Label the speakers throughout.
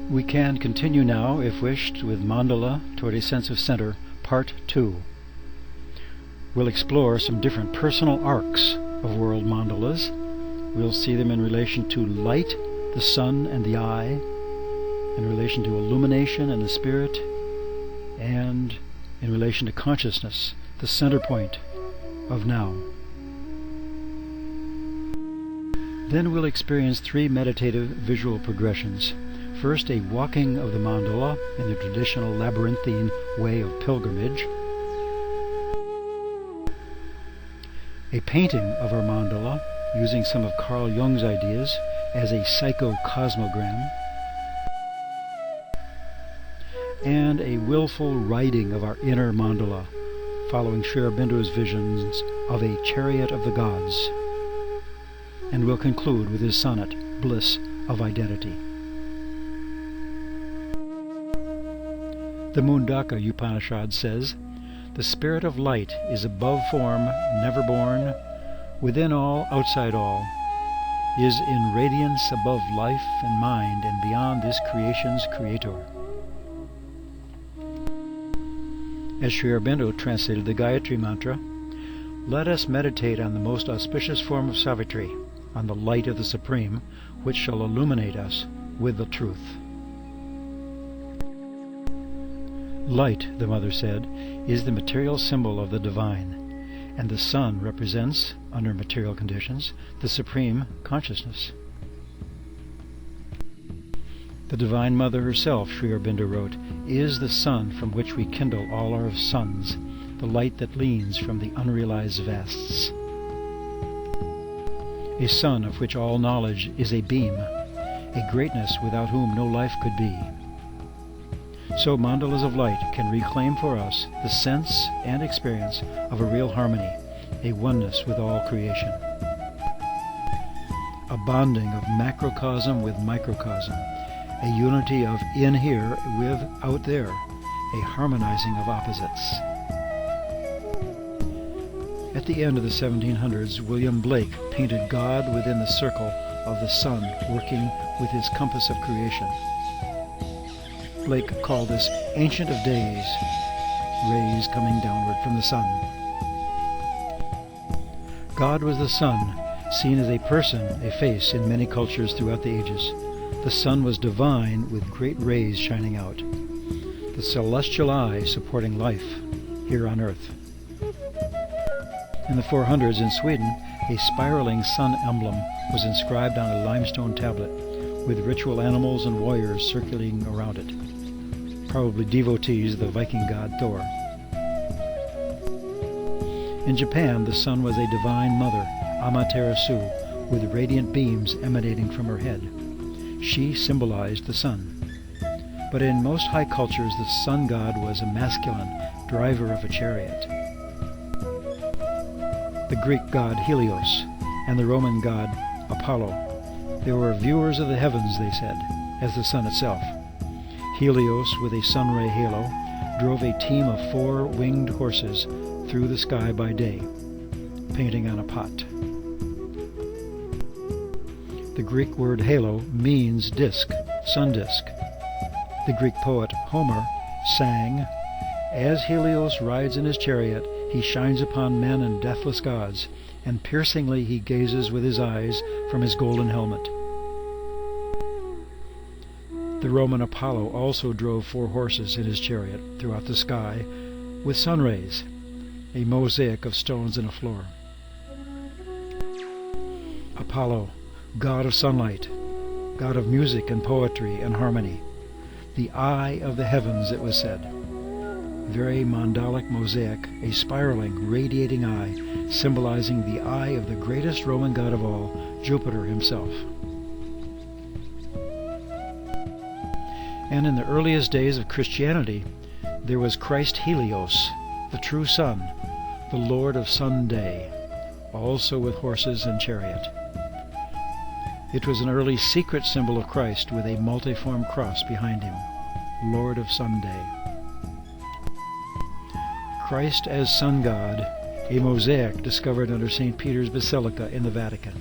Speaker 1: We can continue now, if wished, with Mandala toward a sense of center, Part 2. We'll explore some different personal arcs of world mandalas. We'll see them in relation to light, the sun and the eye, in relation to illumination and the spirit, and in relation to consciousness, the center point of now. Then we'll experience 3 meditative visual progressions. First, a walking of the mandala in the traditional labyrinthine way of pilgrimage. A painting of our mandala using some of Carl Jung's ideas as a psycho-cosmogram. And a willful writing of our inner mandala, following Sri Aurobindo's visions of a chariot of the gods. And we'll conclude with his sonnet, Bliss of Identity. The Mundaka Upanishad says, "The spirit of light is above form, never born, within all, outside all, is in radiance above life and mind and beyond this creation's creator." As Sri Aurobindo translated the Gayatri Mantra, "Let us meditate on the most auspicious form of Savitri, on the light of the Supreme, which shall illuminate us with the truth." Light, the Mother said, is the material symbol of the divine, and the sun represents, under material conditions, the supreme consciousness. The Divine Mother herself, Sri Aurobindo wrote, is the sun from which we kindle all our suns, the light that leans from the unrealized vasts. A sun of which all knowledge is a beam, a greatness without whom no life could be. So mandalas of light can reclaim for us the sense and experience of a real harmony, a oneness with all creation. A bonding of macrocosm with microcosm, a unity of in here with out there, a harmonizing of opposites. At the end of the 1700s, William Blake painted God within the circle of the sun, working with his compass of creation. Blake called this Ancient of Days, rays coming downward from the sun. God was the sun, seen as a person, a face, in many cultures throughout the ages. The sun was divine with great rays shining out, the celestial eye supporting life here on earth. In the 400s in Sweden, a spiraling sun emblem was inscribed on a limestone tablet, with ritual animals and warriors circulating around it, probably devotees of the Viking god Thor. In Japan, the sun was a divine mother, Amaterasu, with radiant beams emanating from her head. She symbolized the sun. But in most high cultures, the sun god was a masculine driver of a chariot. The Greek god Helios and the Roman god Apollo. They were viewers of the heavens, they said, as the sun itself. Helios, with a sunray halo, drove a team of 4 winged horses through the sky by day, painting on a pot. The Greek word halo means disk, sun disk. The Greek poet Homer sang, "As Helios rides in his chariot, he shines upon men and deathless gods, and piercingly he gazes with his eyes from his golden helmet." The Roman Apollo also drove 4 horses in his chariot throughout the sky with sun rays, a mosaic of stones and a floor. Apollo, god of sunlight, god of music and poetry and harmony, the eye of the heavens, it was said. Very mandalic mosaic, a spiraling, radiating eye, symbolizing the eye of the greatest Roman god of all, Jupiter himself. And in the earliest days of Christianity, there was Christ Helios, the true sun, the Lord of Sunday, also with horses and chariot. It was an early secret symbol of Christ with a multiform cross behind him, Lord of Sunday. Christ as Sun God, a mosaic discovered under St. Peter's Basilica in the Vatican.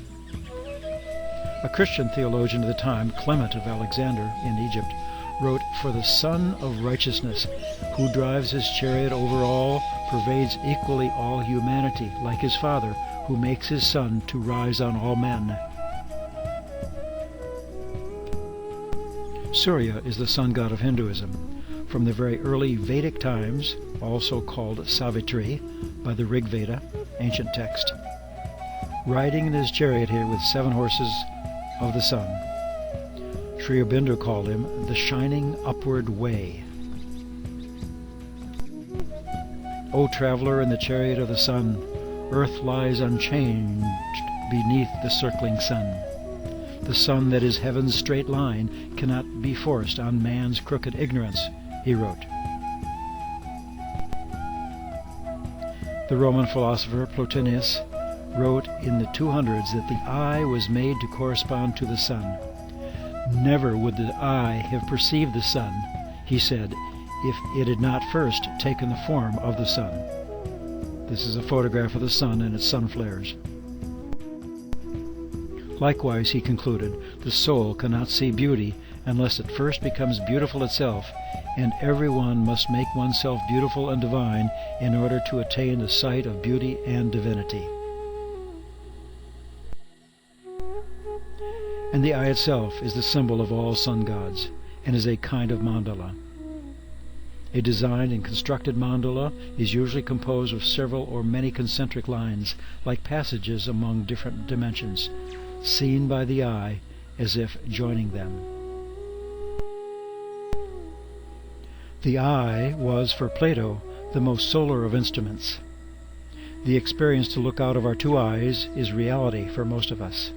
Speaker 1: A Christian theologian of the time, Clement of Alexander in Egypt, wrote, "For the Sun of Righteousness, who drives his chariot over all, pervades equally all humanity, like his Father, who makes his sun to rise on all men." Surya is the sun god of Hinduism. From the very early Vedic times, also called Savitri by the Rig Veda, ancient text, riding in his chariot here with 7 horses of the sun. Sri Aurobindo called him the shining upward way. O traveler in the chariot of the sun, earth lies unchanged beneath the circling sun. The sun that is heaven's straight line cannot be forced on man's crooked ignorance, he wrote. The Roman philosopher Plotinus wrote in the 200s that the eye was made to correspond to the sun. Never would the eye have perceived the sun, he said, if it had not first taken the form of the sun. This is a photograph of the sun and its sun flares. Likewise, he concluded, the soul cannot see beauty unless it first becomes beautiful itself, and everyone must make oneself beautiful and divine in order to attain the sight of beauty and divinity. And the eye itself is the symbol of all sun gods, and is a kind of mandala. A designed and constructed mandala is usually composed of several or many concentric lines, like passages among different dimensions, seen by the eye as if joining them. The eye was, for Plato, the most solar of instruments. The experience to look out of our 2 eyes is reality for most of us.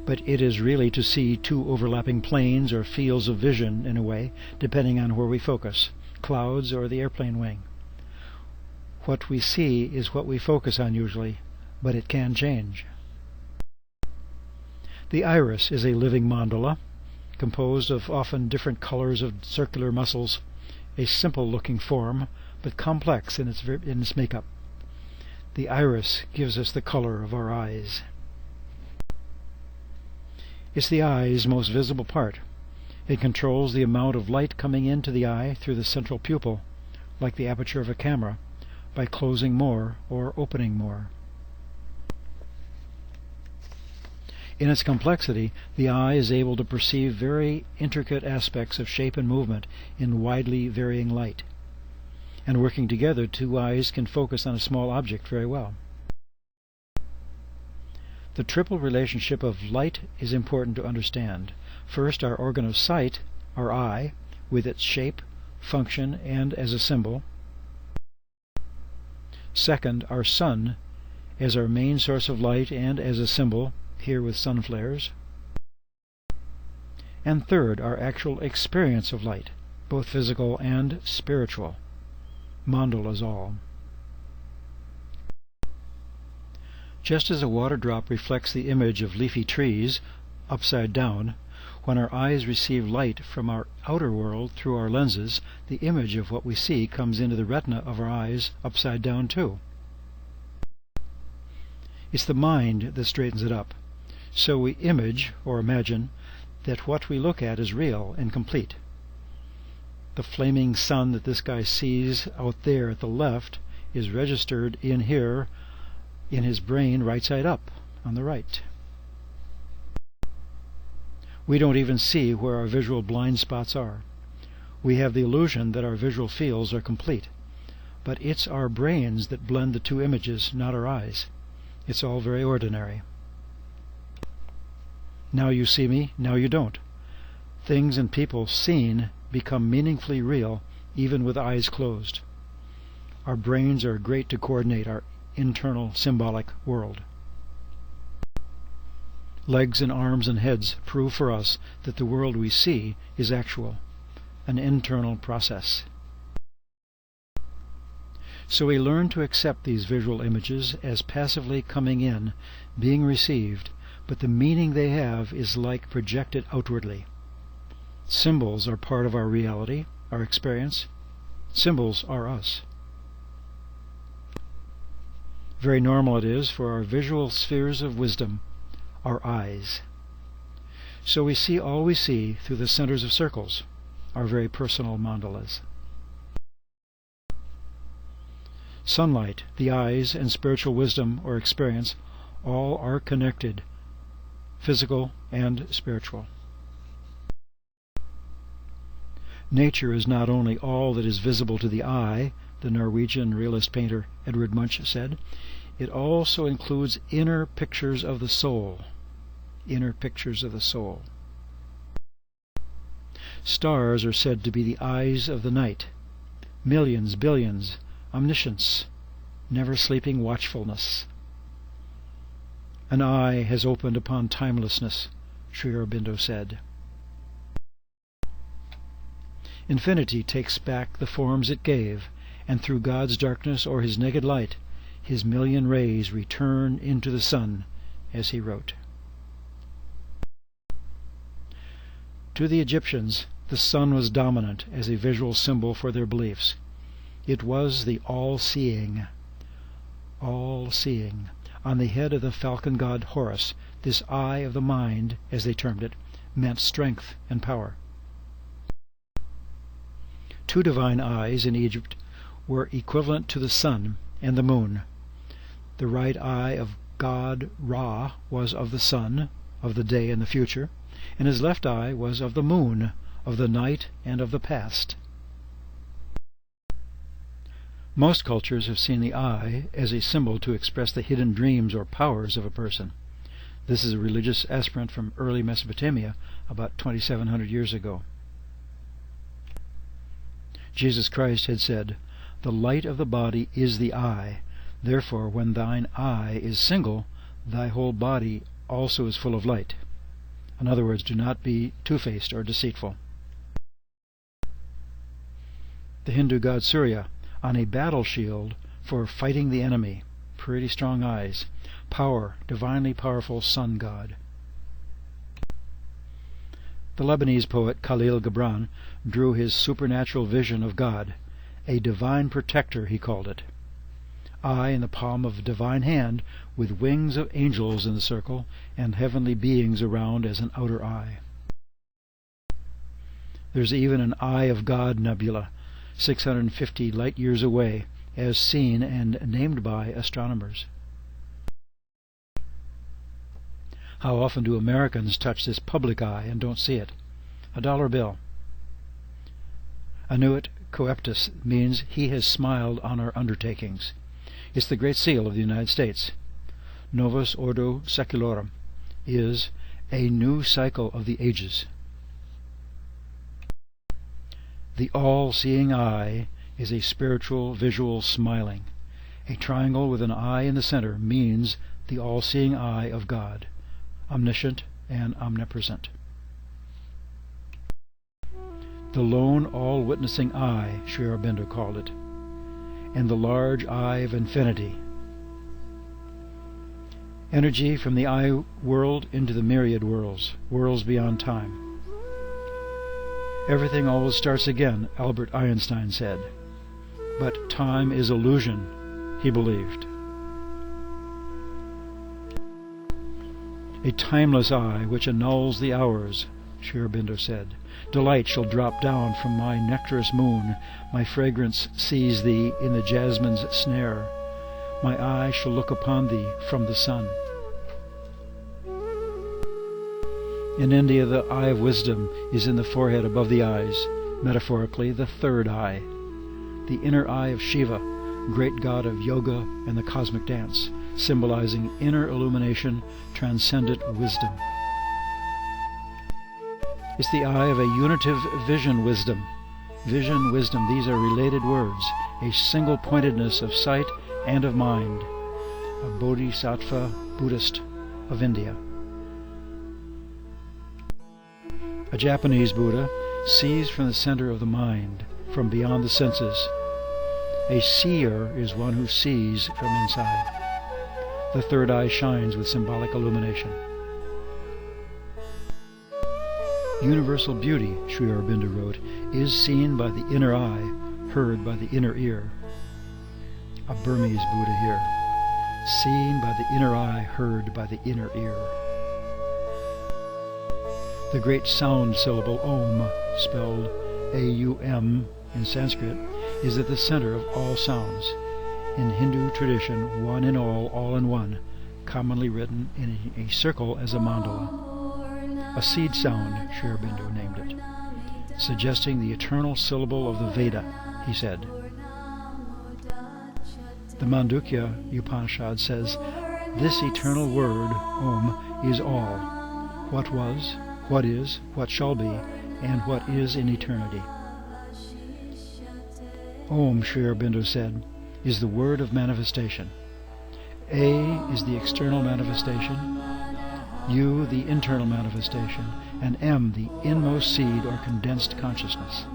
Speaker 1: But it is really to see 2 overlapping planes or fields of vision, in a way, depending on where we focus, clouds or the airplane wing. What we see is what we focus on usually, but it can change. The iris is a living mandala, composed of often different colors of circular muscles, a simple-looking form, but complex in its makeup. The iris gives us the color of our eyes. It's the eye's most visible part. It controls the amount of light coming into the eye through the central pupil, like the aperture of a camera, by closing more or opening more. In its complexity, the eye is able to perceive very intricate aspects of shape and movement in widely varying light. And working together, 2 eyes can focus on a small object very well. The triple relationship of light is important to understand. First, our organ of sight, our eye, with its shape, function, and as a symbol. Second, our sun, as our main source of light and as a symbol, here with sun flares. And third, our actual experience of light, both physical and spiritual. Mandalas all. Just as a water drop reflects the image of leafy trees, upside down, when our eyes receive light from our outer world through our lenses, the image of what we see comes into the retina of our eyes upside down too. It's the mind that straightens it up. So we image, or imagine, that what we look at is real and complete. The flaming sun that this guy sees out there at the left is registered in here, in his brain, right side up, on the right. We don't even see where our visual blind spots are. We have the illusion that our visual fields are complete. But it's our brains that blend the 2 images, not our eyes. It's all very ordinary. Now you see me, now you don't. Things and people seen become meaningfully real even with eyes closed. Our brains are great to coordinate our internal symbolic world. Legs and arms and heads prove for us that the world we see is actual, an internal process. So we learn to accept these visual images as passively coming in, being received, but the meaning they have is like projected outwardly. Symbols are part of our reality, our experience. Symbols are us. Very normal it is for our visual spheres of wisdom, our eyes. So we see all we see through the centers of circles, our very personal mandalas. Sunlight, the eyes, and spiritual wisdom or experience all are connected, physical and spiritual. Nature is not only all that is visible to the eye, the Norwegian realist painter Edvard Munch said, it also includes inner pictures of the soul. Inner pictures of the soul. Stars are said to be the eyes of the night. Millions, billions, omniscience, never-sleeping watchfulness. An eye has opened upon timelessness, Sri Aurobindo said. Infinity takes back the forms it gave, and through God's darkness or his naked light, his million rays return into the sun, as he wrote. To the Egyptians, the sun was dominant as a visual symbol for their beliefs. It was the all-seeing. All-seeing. On the head of the falcon god Horus, this eye of the mind, as they termed it, meant strength and power. Two divine eyes in Egypt were equivalent to the sun and the moon. The right eye of god Ra was of the sun, of the day and the future, and his left eye was of the moon, of the night and of the past. Most cultures have seen the eye as a symbol to express the hidden dreams or powers of a person. This is a religious aspirant from early Mesopotamia, about 2,700 years ago. Jesus Christ had said, "The light of the body is the eye. Therefore, when thine eye is single, thy whole body also is full of light." In other words, do not be two-faced or deceitful. The Hindu god Surya, on a battle shield for fighting the enemy. Pretty strong eyes. Power, divinely powerful sun god. The Lebanese poet Khalil Gibran drew his supernatural vision of God. A divine protector, he called it. Eye in the palm of a divine hand, with wings of angels in the circle, and heavenly beings around as an outer eye. There's even an Eye of God nebula, 650 light-years away, as seen and named by astronomers. How often do Americans touch this public eye and don't see it? A dollar bill. Annuit coeptus means he has smiled on our undertakings. It's the Great Seal of the United States. Novus Ordo Secularum is a new cycle of the ages. The all-seeing eye is a spiritual, visual smiling. A triangle with an eye in the center means the all-seeing eye of God, omniscient and omnipresent. The lone all-witnessing eye, Sri Aurobindo called it, and the large eye of infinity. Energy from the eye world into the myriad worlds, worlds beyond time. Everything always starts again, Albert Einstein said. But time is illusion, he believed. A timeless eye which annuls the hours, Sri Aurobindo said. Delight shall drop down from my nectarous moon, my fragrance seize thee in the jasmine's snare. My eye shall look upon thee from the sun. In India, the eye of wisdom is in the forehead above the eyes, metaphorically the third eye. The inner eye of Shiva, great god of yoga and the cosmic dance, symbolizing inner illumination, transcendent wisdom. It's the eye of a unitive vision wisdom. Vision, wisdom, these are related words, a single pointedness of sight and of mind. A Bodhisattva Buddhist of India. A Japanese Buddha sees from the center of the mind, from beyond the senses. A seer is one who sees from inside. The third eye shines with symbolic illumination. Universal beauty, Sri Aurobindo wrote, is seen by the inner eye, heard by the inner ear. A Burmese Buddha here. Seen by the inner eye, heard by the inner ear. The great sound syllable Om, spelled A-U-M in Sanskrit, is at the center of all sounds. In Hindu tradition, one in all in one, commonly written in a circle as a mandala. A seed sound, Sri Aurobindo named it, suggesting the eternal syllable of the Veda, he said. The Mandukya Upanishad says, "This eternal word, Om, is all. What was, what is, what shall be, and what is in eternity." Om, Sri Aurobindo said, is the word of manifestation. A is the external manifestation, U the internal manifestation, and M the inmost seed or condensed consciousness.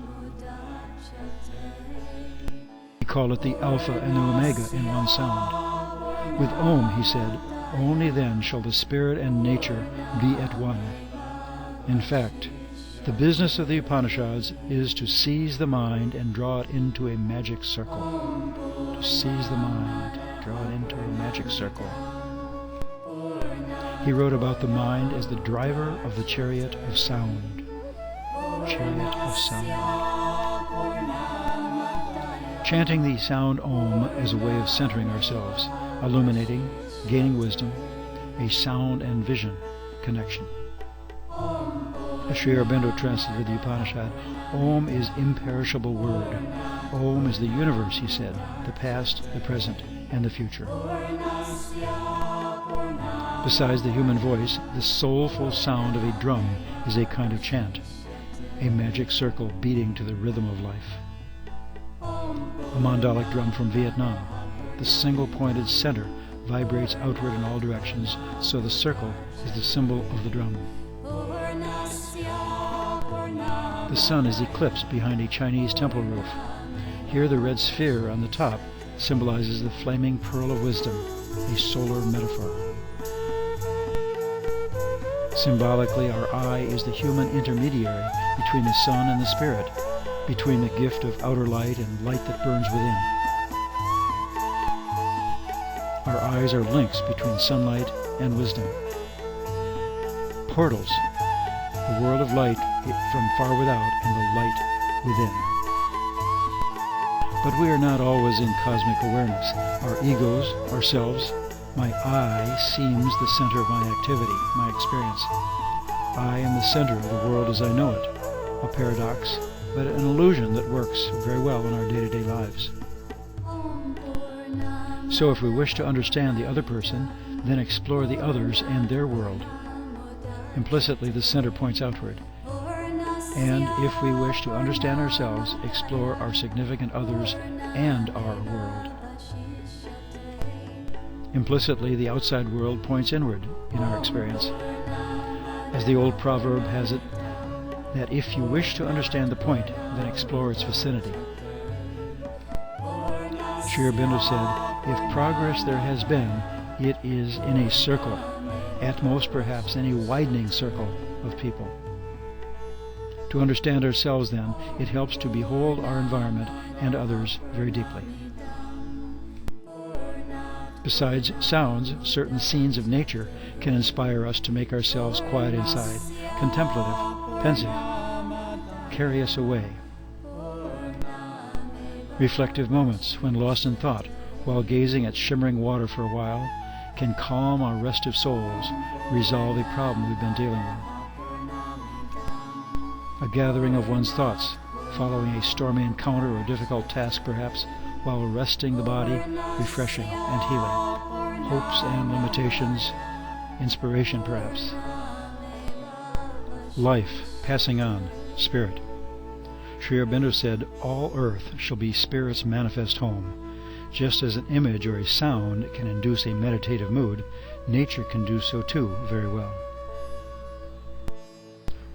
Speaker 1: He called it the Alpha and the Omega in one sound. With Om, he said, only then shall the spirit and nature be at one. In fact, the business of the Upanishads is to seize the mind and draw it into a magic circle. To seize the mind, draw it into a magic circle. He wrote about the mind as the driver of the chariot of sound. Chariot of sound. Chanting the sound Om as a way of centering ourselves, illuminating, gaining wisdom, a sound and vision connection. As Sri Aurobindo translated the Upanishad, Om is imperishable word. Om is the universe, he said, the past, the present, and the future. Besides the human voice, the soulful sound of a drum is a kind of chant, a magic circle beating to the rhythm of life. A mandala-like drum from Vietnam. The single-pointed center vibrates outward in all directions, so the circle is the symbol of the drum. The sun is eclipsed behind a Chinese temple roof. Here the red sphere on the top symbolizes the flaming pearl of wisdom, a solar metaphor. Symbolically, our eye is the human intermediary between the sun and the spirit, between the gift of outer light and light that burns within. Our eyes are links between sunlight and wisdom. Portals, the world of light from far without and the light within. But we are not always in cosmic awareness. Our egos, ourselves, my I seems the center of my activity, my experience. I am the center of the world as I know it, a paradox, but an illusion that works very well in our day-to-day lives. So if we wish to understand the other person, then explore the others and their world. Implicitly, the center points outward. And if we wish to understand ourselves, explore our significant others and our world. Implicitly, the outside world points inward in our experience. As the old proverb has it, that if you wish to understand the point, then explore its vicinity. Sri Aurobindo said, if progress there has been, it is in a circle, at most perhaps in a widening circle of people. To understand ourselves, then, it helps to behold our environment and others very deeply. Besides sounds, certain scenes of nature can inspire us to make ourselves quiet inside, contemplative, pensive, carry us away. Reflective moments, when lost in thought, while gazing at shimmering water for a while, can calm our restive souls, resolve a problem we've been dealing with. A gathering of one's thoughts, following a stormy encounter or difficult task perhaps, while resting the body, refreshing and healing. Hopes and limitations, inspiration perhaps. Life, passing on, spirit. Sri Aurobindo said, all earth shall be spirit's manifest home. Just as an image or a sound can induce a meditative mood, nature can do so too very well.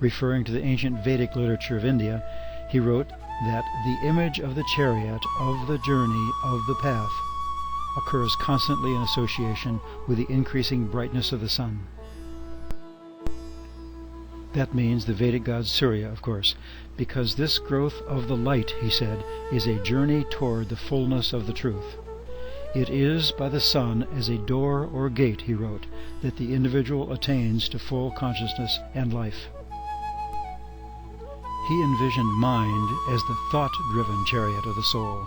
Speaker 1: Referring to the ancient Vedic literature of India, he wrote that the image of the chariot, of the journey, of the path, occurs constantly in association with the increasing brightness of the sun. That means the Vedic god Surya, of course, because this growth of the light, he said, is a journey toward the fullness of the truth. It is by the sun as a door or gate, he wrote, that the individual attains to full consciousness and life. He envisioned mind as the thought-driven chariot of the soul,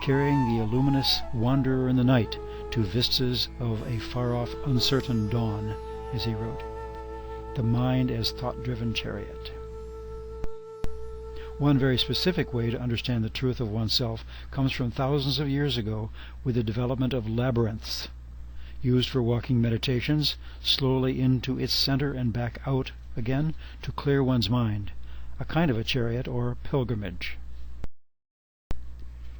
Speaker 1: carrying the luminous wanderer in the night to vistas of a far-off, uncertain dawn, as he wrote. The mind as thought-driven chariot. One very specific way to understand the truth of oneself comes from thousands of years ago with the development of labyrinths, used for walking meditations slowly into its center and back out again to clear one's mind, a kind of a chariot or pilgrimage.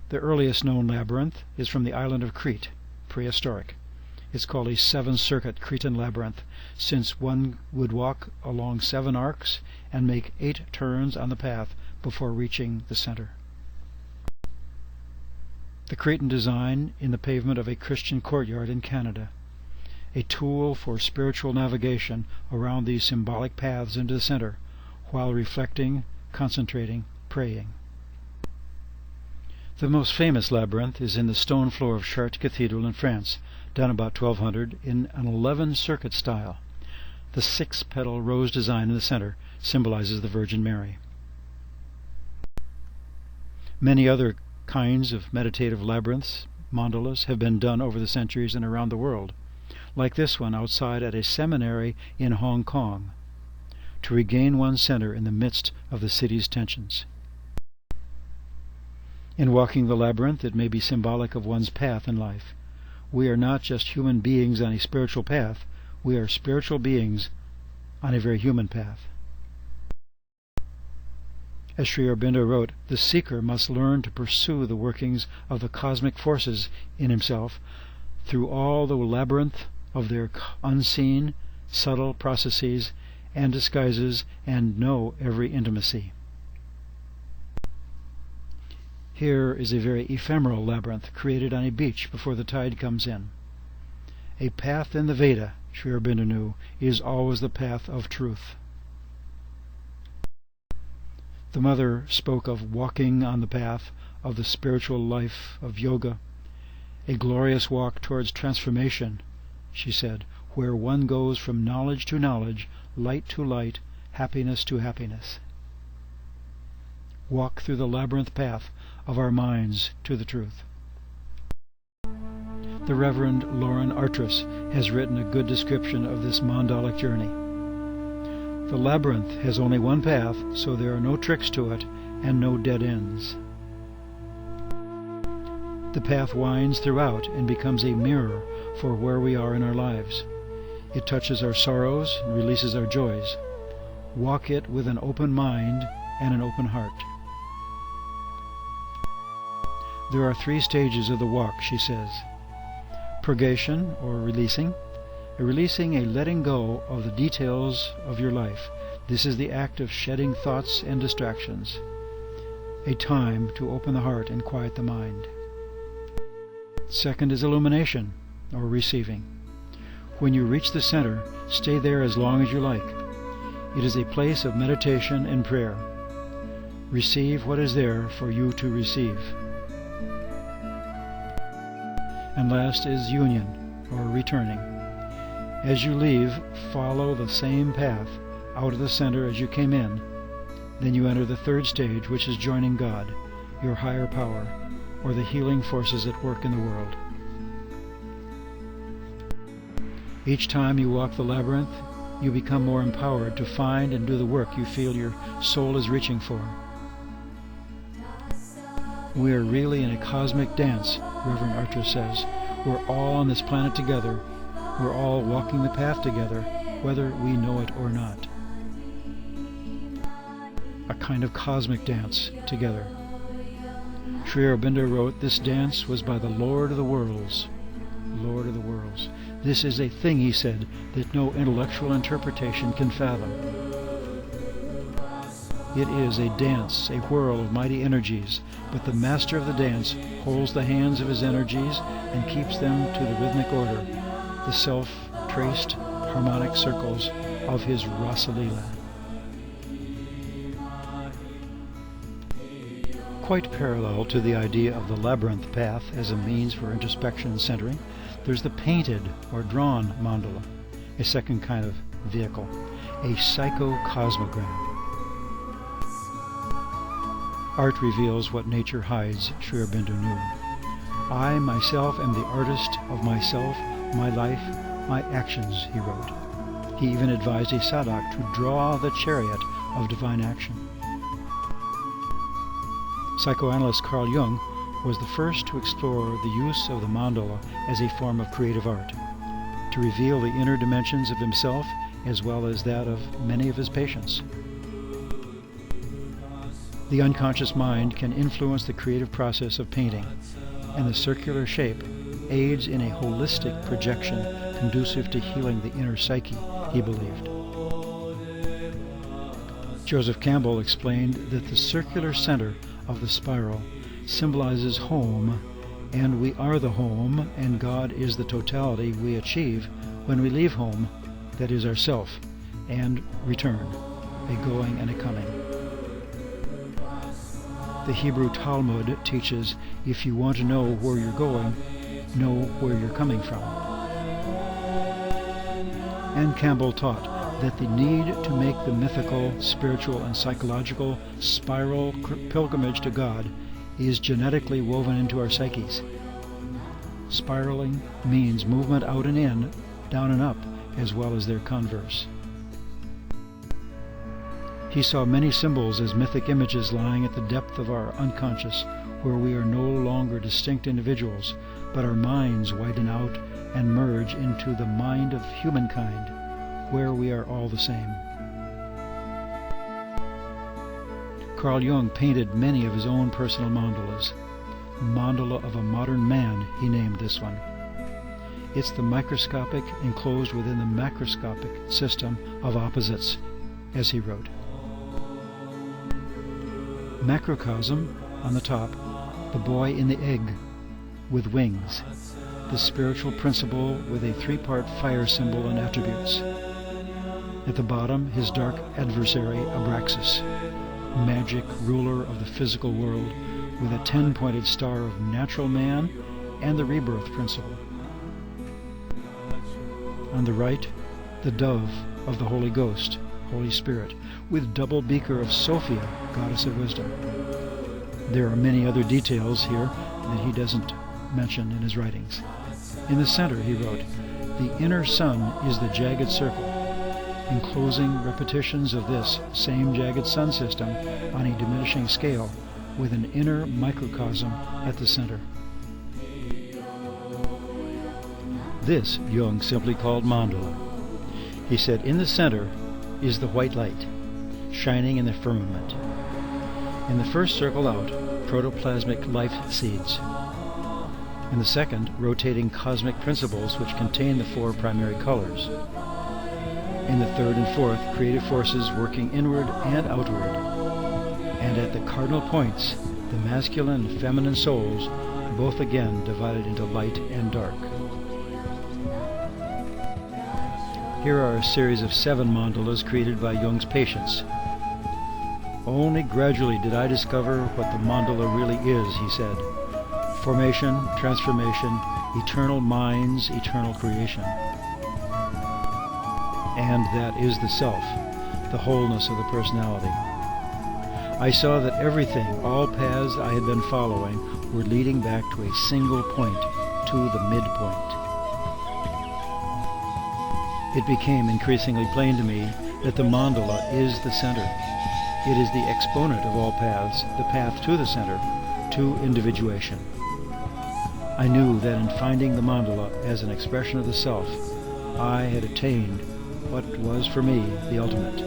Speaker 1: The earliest known labyrinth is from the island of Crete, prehistoric. It's called a seven-circuit Cretan labyrinth, since one would walk along 7 arcs and make 8 turns on the path before reaching the center. The Cretan design in the pavement of a Christian courtyard in Canada, a tool for spiritual navigation around these symbolic paths into the center, while reflecting, concentrating, praying. The most famous labyrinth is in the stone floor of Chartres Cathedral in France, done about 1200 in an 11-circuit style. The 6-petal rose design in the center symbolizes the Virgin Mary. Many other kinds of meditative labyrinths, mandalas, have been done over the centuries and around the world, like this one outside at a seminary in Hong Kong, to regain one's center in the midst of the city's tensions. In walking the labyrinth, it may be symbolic of one's path in life. We are not just human beings on a spiritual path, we are spiritual beings on a very human path. As Sri Aurobindo wrote, the seeker must learn to pursue the workings of the cosmic forces in himself through all the labyrinth of their unseen, subtle processes and disguises, and know every intimacy. Here is a very ephemeral labyrinth created on a beach before the tide comes in. A path in the Veda, Sri Aurobindo knew, is always the path of truth. The mother spoke of walking on the path of the spiritual life of yoga, a glorious walk towards transformation, she said, where one goes from knowledge to knowledge, light to light, happiness to happiness. Walk through the labyrinth path of our minds to the truth. The Reverend Lauren Artris has written a good description of this mandala-like journey. The labyrinth has only one path, so there are no tricks to it and no dead ends. The path winds throughout and becomes a mirror for where we are in our lives. It touches our sorrows and releases our joys. Walk it with an open mind and an open heart. There are 3 stages of the walk, she says. Purgation, or releasing. A letting go of the details of your life. This is the act of shedding thoughts and distractions. A time to open the heart and quiet the mind. Second is illumination, or receiving. When you reach the center, stay there as long as you like. It is a place of meditation and prayer. Receive what is there for you to receive. And last is union, or returning. As you leave, follow the same path out of the center as you came in. Then you enter the 3rd stage, which is joining God, your higher power, or the healing forces at work in the world. Each time you walk the labyrinth, you become more empowered to find and do the work you feel your soul is reaching for. We are really in a cosmic dance, Reverend Archer says. We're all on this planet together. We're all walking the path together, whether we know it or not. A kind of cosmic dance together. Sri Aurobindo wrote, this dance was by the Lord of the Worlds. Lord of the Worlds. This is a thing, he said, that no intellectual interpretation can fathom. It is a dance, a whirl of mighty energies, but the master of the dance holds the hands of his energies and keeps them to the rhythmic order, the self-traced harmonic circles of his Rasalila. Quite parallel to the idea of the labyrinth path as a means for introspection and centering, there's the painted or drawn mandala, a second kind of vehicle, a psycho-cosmogram. Art reveals what nature hides, Sri Aurobindo knew. I myself am the artist of myself, my life, my actions, he wrote. He even advised a sadhak to draw the chariot of divine action. Psychoanalyst Carl Jung was the first to explore the use of the mandala as a form of creative art, to reveal the inner dimensions of himself as well as that of many of his patients. The unconscious mind can influence the creative process of painting, and the circular shape aids in a holistic projection conducive to healing the inner psyche, he believed. Joseph Campbell explained that the circular center of the spiral symbolizes home, and we are the home, and God is the totality we achieve when we leave home, that is ourself, and return, a going and a coming. The Hebrew Talmud teaches, if you want to know where you're going, know where you're coming from. And Campbell taught that the need to make the mythical, spiritual, and psychological spiral pilgrimage to God is genetically woven into our psyches. Spiraling means movement out and in, down and up, as well as their converse. He saw many symbols as mythic images lying at the depth of our unconscious, where we are no longer distinct individuals, but our minds widen out and merge into the mind of humankind, where we are all the same. Carl Jung painted many of his own personal mandalas. Mandala of a Modern Man, he named this one. It's the microscopic enclosed within the macroscopic system of opposites, as he wrote. Macrocosm, on the top, the boy in the egg with wings, the spiritual principle with a three-part fire symbol and attributes. At the bottom, his dark adversary, Abraxas, magic ruler of the physical world, with a 10-pointed star of natural man and the rebirth principle. On the right, the dove of the Holy Ghost, Holy Spirit, with double beaker of Sophia, goddess of wisdom. There are many other details here that he doesn't mention in his writings. In the center, he wrote, the inner sun is the jagged circle, enclosing repetitions of this same jagged sun system on a diminishing scale, with an inner microcosm at the center. This Jung simply called mandala. He said, in the center is the white light, shining in the firmament. In the first circle out, protoplasmic life seeds. In the second, rotating cosmic principles which contain the four primary colors. In the third and fourth, creative forces working inward and outward. And at the cardinal points, the masculine and feminine souls, both again divided into light and dark. Here are a series of 7 mandalas created by Jung's patients. Only gradually did I discover what the mandala really is, he said. Formation, transformation, eternal minds, eternal creation. And that is the self, the wholeness of the personality. I saw that everything, all paths I had been following, were leading back to a single point, to the midpoint. It became increasingly plain to me that the mandala is the center. It is the exponent of all paths, the path to the center, to individuation. I knew that in finding the mandala as an expression of the self, I had attained what was for me the ultimate.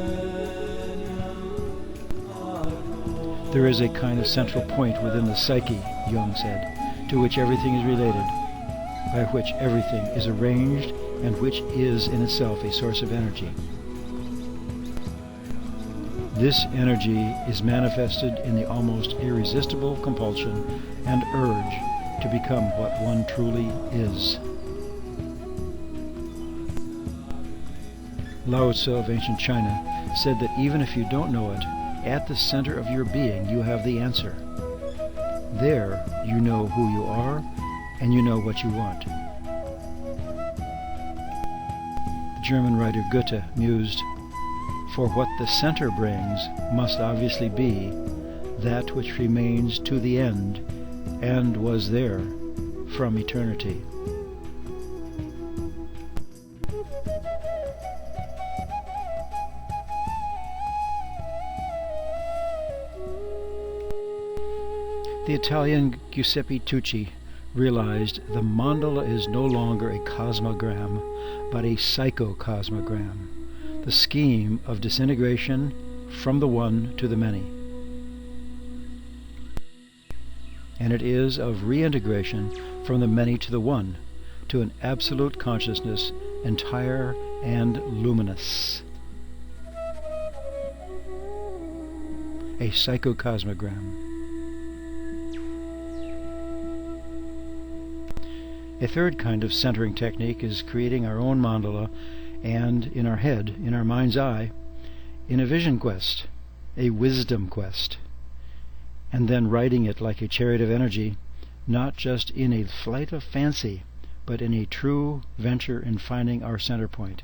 Speaker 1: There is a kind of central point within the psyche, Jung said, to which everything is related, by which everything is arranged, and which is in itself a source of energy. This energy is manifested in the almost irresistible compulsion and urge to become what one truly is. Lao Tzu of ancient China said that even if you don't know it, at the center of your being you have the answer. There you know who you are, and you know what you want. The German writer Goethe mused, "For what the center brings must obviously be that which remains to the end, and was there from eternity. The Italian Giuseppe Tucci realized the mandala is no longer a cosmogram, but a psycho-cosmogram, the scheme of disintegration from the one to the many. And it is of reintegration from the many to the one, to an absolute consciousness, entire and luminous. A psycho-cosmogram. A third kind of centering technique is creating our own mandala and, in our head, in our mind's eye, in a vision quest, a wisdom quest, and then riding it like a chariot of energy, not just in a flight of fancy, but in a true venture in finding our center point.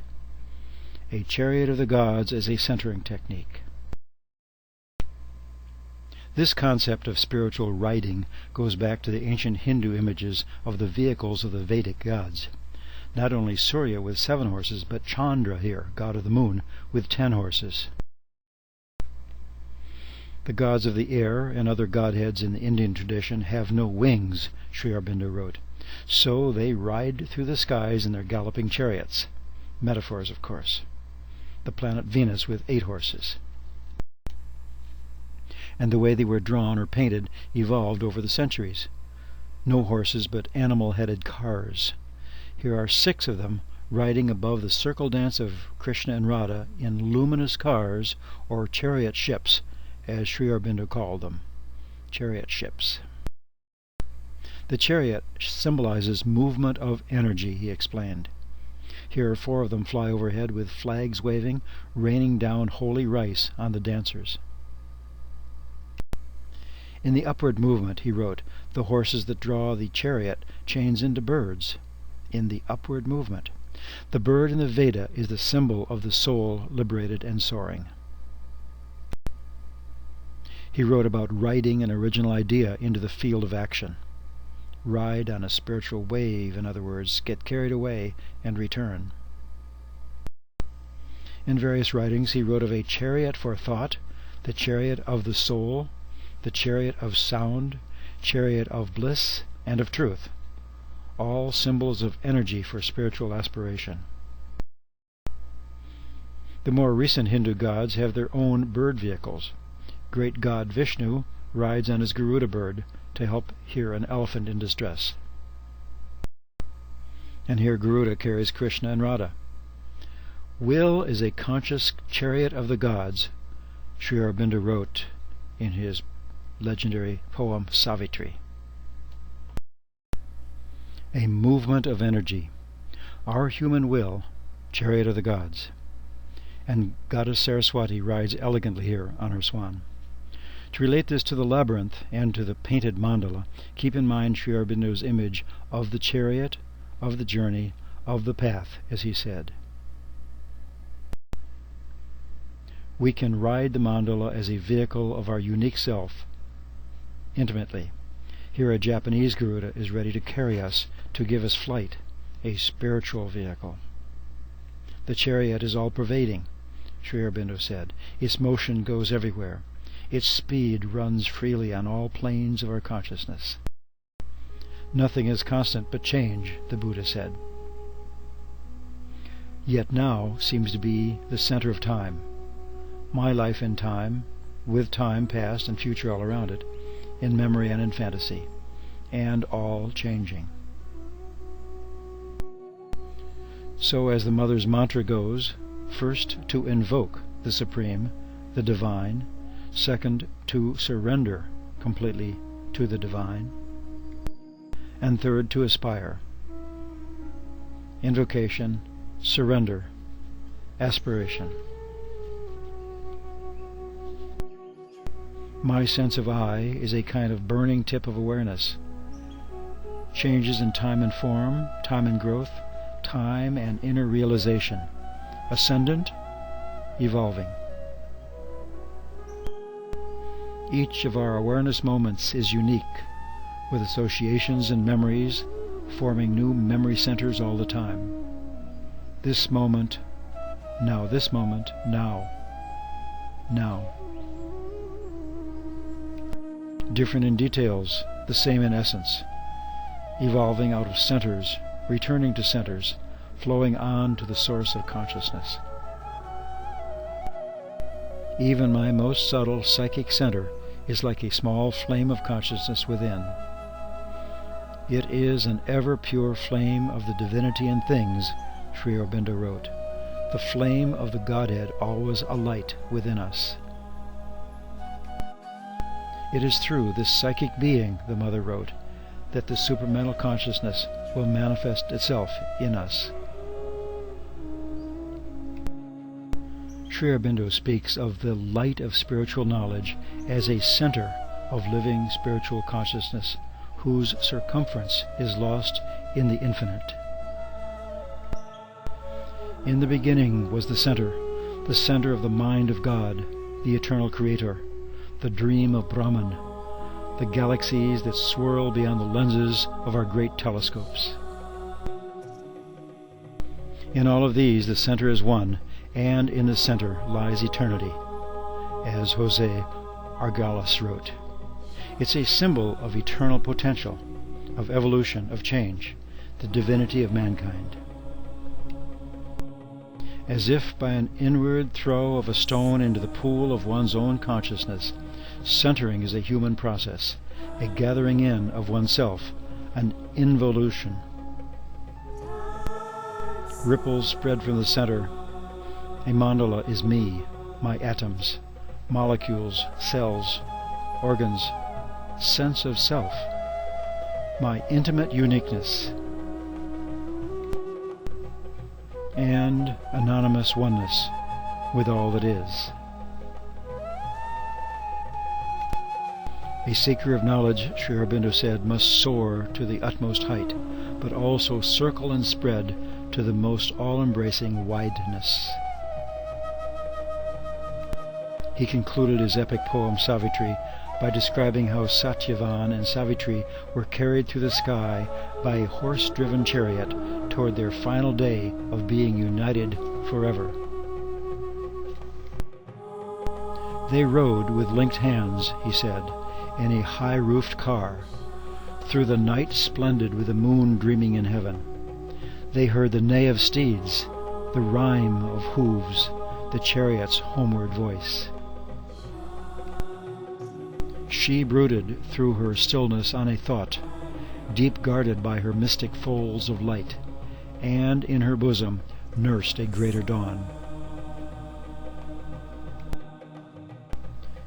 Speaker 1: A chariot of the gods as a centering technique. This concept of spiritual riding goes back to the ancient Hindu images of the vehicles of the Vedic gods. Not only Surya with 7 horses, but Chandra here, god of the moon, with 10 horses. The gods of the air and other godheads in the Indian tradition have no wings, Sri Aurobindo wrote, so they ride through the skies in their galloping chariots. Metaphors, of course. The planet Venus with 8 horses. And the way they were drawn or painted evolved over the centuries. No horses, but animal-headed cars. Here are 6 of them riding above the circle dance of Krishna and Radha in luminous cars, or chariot ships, as Sri Aurobindo called them. Chariot ships. The chariot symbolizes movement of energy, he explained. Here 4 of them fly overhead with flags waving, raining down holy rice on the dancers. In the upward movement, he wrote, the horses that draw the chariot change into birds. In the upward movement. The bird in the Veda is the symbol of the soul liberated and soaring. He wrote about riding an original idea into the field of action. Ride on a spiritual wave, in other words, get carried away and return. In various writings he wrote of a chariot for thought, the chariot of the soul, the chariot of sound, chariot of bliss, and of truth, all symbols of energy for spiritual aspiration. The more recent Hindu gods have their own bird vehicles. Great god Vishnu rides on his Garuda bird to help hear an elephant in distress. And here Garuda carries Krishna and Radha. Will is a conscious chariot of the gods, Sri Aurobindo wrote in his legendary poem Savitri. A movement of energy. Our human will, chariot of the gods. And Goddess Saraswati rides elegantly here on her swan. To relate this to the labyrinth and to the painted mandala, keep in mind Sri Aurobindo's image of the chariot, of the journey, of the path, as he said. We can ride the mandala as a vehicle of our unique self, intimately. Here a Japanese Garuda is ready to carry us, to give us flight, a spiritual vehicle. The chariot is all-pervading, Sri Aurobindo said. Its motion goes everywhere. Its speed runs freely on all planes of our consciousness. Nothing is constant but change, the Buddha said. Yet now seems to be the center of time. My life in time, with time past and future all around it, in memory and in fantasy, and all changing. So as the Mother's mantra goes, first to invoke the Supreme, the Divine, second to surrender completely to the Divine, and third to aspire. Invocation, surrender, aspiration. My sense of I is a kind of burning tip of awareness. Changes in time and form, time and growth, time and inner realization. Ascendant, evolving. Each of our awareness moments is unique, with associations and memories forming new memory centers all the time. This moment, now this moment, now. Different in details, the same in essence, evolving out of centers, returning to centers, flowing on to the source of consciousness. Even my most subtle psychic center is like a small flame of consciousness within. It is an ever-pure flame of the divinity in things, Sri Aurobindo wrote, the flame of the Godhead always alight within us. It is through this psychic being, the Mother wrote, that the supramental consciousness will manifest itself in us. Sri Aurobindo speaks of the light of spiritual knowledge as a center of living spiritual consciousness whose circumference is lost in the infinite. In the beginning was the center of the mind of God, the eternal Creator, the dream of Brahman, the galaxies that swirl beyond the lenses of our great telescopes. In all of these, the center is one, and in the center lies eternity, as Jose Argalas wrote. It's a symbol of eternal potential, of evolution, of change, the divinity of mankind. As if by an inward throw of a stone into the pool of one's own consciousness, centering is a human process, a gathering in of oneself, an involution. Ripples spread from the center. A mandala is me, my atoms, molecules, cells, organs, sense of self, my intimate uniqueness, and anonymous oneness with all that is. A seeker of knowledge, Sri Aurobindo said, must soar to the utmost height, but also circle and spread to the most all-embracing wideness. He concluded his epic poem Savitri by describing how Satyavan and Savitri were carried through the sky by a horse-driven chariot toward their final day of being united forever. They rode with linked hands, he said, in a high-roofed car, through the night splendid with the moon dreaming in heaven. They heard the neigh of steeds, the rhyme of hooves, the chariot's homeward voice. She brooded through her stillness on a thought, deep guarded by her mystic folds of light, and in her bosom nursed a greater dawn.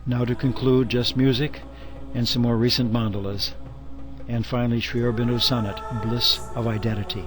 Speaker 1: Now to conclude, just music and some more recent mandalas, and finally Sri Aurobindo's sonnet, Bliss of Identity.